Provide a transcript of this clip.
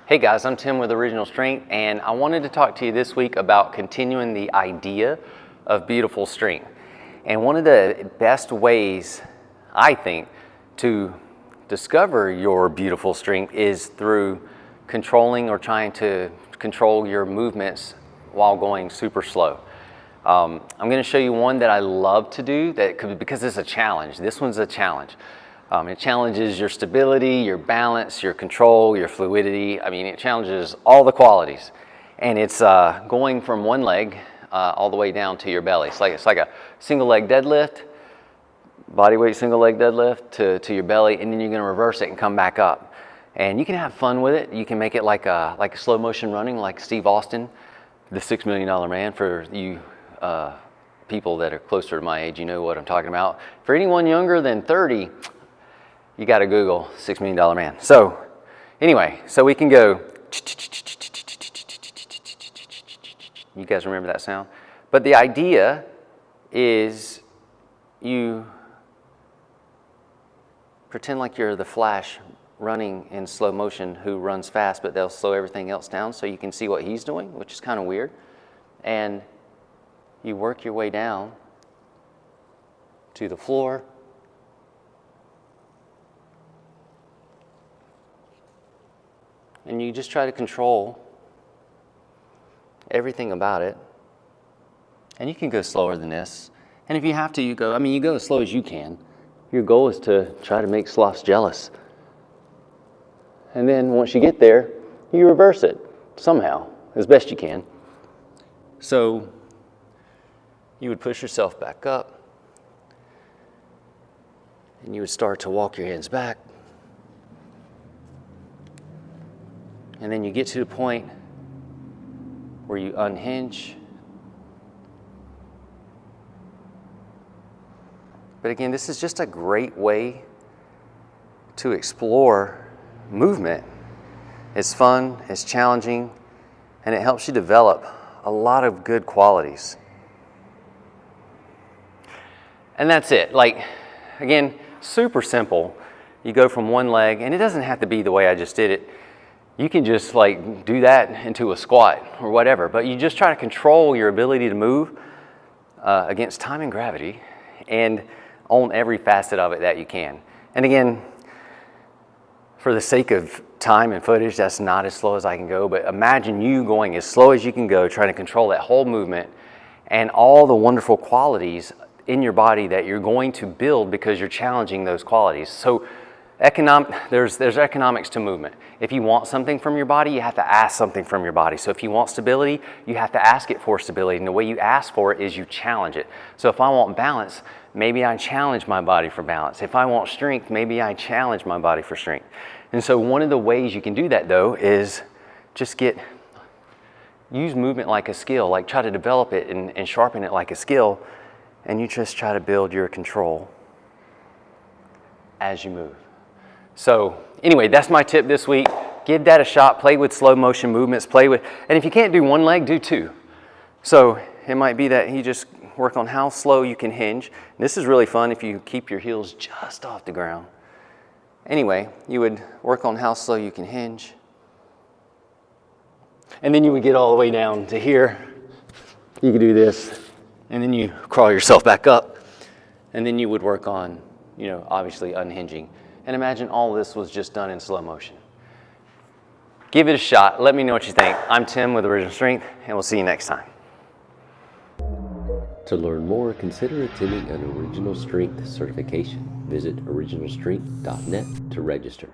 Hey guys, I'm Tim with Original Strength, and I wanted to talk to you this week about continuing the idea of beautiful strength. And one of the best ways, I think, to discover your beautiful strength is through controlling or trying to control your movements while going super slow. I'm going to show you one that I love to do because it's a challenge. This one's a challenge. It challenges your stability, your balance, your control, your fluidity. I mean, it challenges all the qualities. And it's going from one leg all the way down to your belly. It's like a single leg deadlift, body weight single leg deadlift to your belly, and then you're going to reverse it and come back up. And you can have fun with it. You can make it like a slow motion running, like Steve Austin, the $6 Million Man. For you people that are closer to my age, you know what I'm talking about. For anyone younger than 30, you got to Google $6 Million Man. So anyway, so we can go. You guys remember that sound? But the idea is you pretend like you're the Flash running in slow motion who runs fast, but they'll slow everything else down so you can see what he's doing, which is kind of weird. And you work your way down to the floor. And you just try to control everything about it. And you can go slower than this. And if you have to, you go as slow as you can. Your goal is to try to make sloths jealous. And then once you get there, you reverse it somehow, as best you can. So you would push yourself back up. And you would start to walk your hands back. And then you get to the point where you unhinge. But again, this is just a great way to explore movement. It's fun, it's challenging, and it helps you develop a lot of good qualities. And that's it. Again, super simple. You go from one leg, and it doesn't have to be the way I just did it. You can just do that into a squat or whatever, but you just try to control your ability to move against time and gravity and on every facet of it that you can. And again, for the sake of time and footage, that's not as slow as I can go, but imagine you going as slow as you can go, trying to control that whole movement and all the wonderful qualities in your body that you're going to build because you're challenging those qualities. So there's economics to movement. If you want something from your body, you have to ask something from your body. So if you want stability, you have to ask it for stability. And the way you ask for it is you challenge it. So if I want balance, maybe I challenge my body for balance. If I want strength, maybe I challenge my body for strength. And so one of the ways you can do that, though, is just use movement like a skill. Try to develop it and sharpen it like a skill. And you just try to build your control as you move. So anyway, that's my tip this week. Give that a shot. Play with slow motion movements. And if you can't do one leg, do two. So it might be that you just work on how slow you can hinge. And this is really fun if you keep your heels just off the ground. Anyway, you would work on how slow you can hinge. And then you would get all the way down to here. You could do this. And then you crawl yourself back up. And then you would work on, obviously unhinging. And imagine all this was just done in slow motion. Give it a shot. Let me know what you think. I'm Tim with Original Strength, and we'll see you next time. To learn more, consider attending an Original Strength certification. Visit originalstrength.net to register.